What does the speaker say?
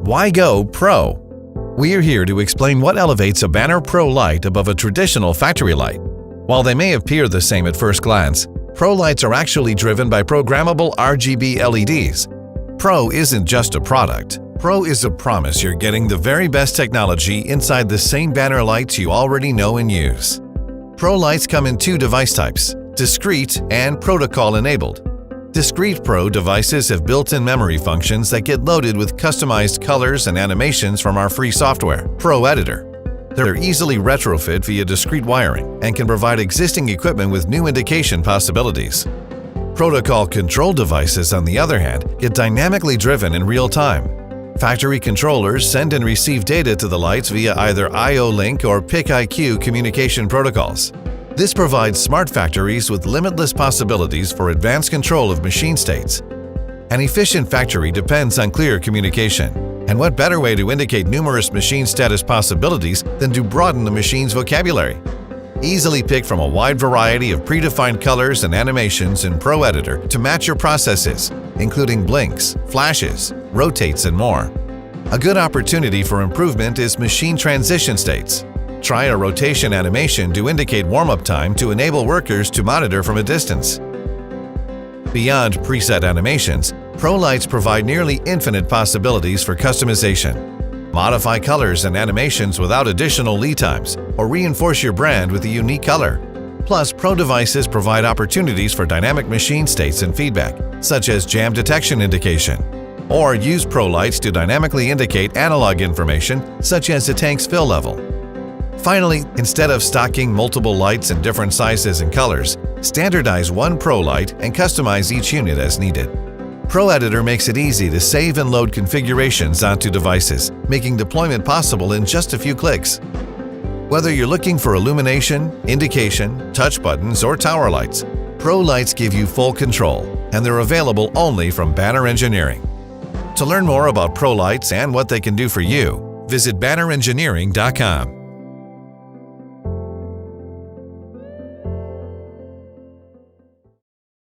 Why go Pro? We are here to explain what elevates a Banner Pro light above a traditional factory light. While they may appear the same at first glance, Pro lights are actually driven by programmable RGB LEDs. Pro isn't just a product. Pro is a promise you're getting the very best technology inside the same banner lights you already know and use. Pro lights come in two device types: discrete and protocol-enabled. Discrete Pro devices have built-in memory functions that get loaded with customized colors and animations from our free software, Pro Editor. They're easily retrofit via discrete wiring and can provide existing equipment with new indication possibilities. Protocol control devices, on the other hand, get dynamically driven in real time. Factory controllers send and receive data to the lights via either IO-Link or PIC-IQ communication protocols. This provides smart factories with limitless possibilities for advanced control of machine states. An efficient factory depends on clear communication. And what better way to indicate numerous machine status possibilities than to broaden the machine's vocabulary? Easily pick from a wide variety of predefined colors and animations in Pro Editor to match your processes, including blinks, flashes, rotates, and more. A good opportunity for improvement is machine transition states. Try a rotation animation to indicate warm-up time to enable workers to monitor from a distance. Beyond preset animations, Pro lights provide nearly infinite possibilities for customization. Modify colors and animations without additional lead times, or reinforce your brand with a unique color. Plus, Pro devices provide opportunities for dynamic machine states and feedback, such as jam detection indication. Or use Pro lights to dynamically indicate analog information, such as the tank's fill level. Finally, instead of stocking multiple lights in different sizes and colors, standardize one Pro light and customize each unit as needed. Pro Editor makes it easy to save and load configurations onto devices, making deployment possible in just a few clicks. Whether you're looking for illumination, indication, touch buttons, or tower lights, Pro lights give you full control, and they're available only from Banner Engineering. To learn more about Pro lights and what they can do for you, visit bannerengineering.com.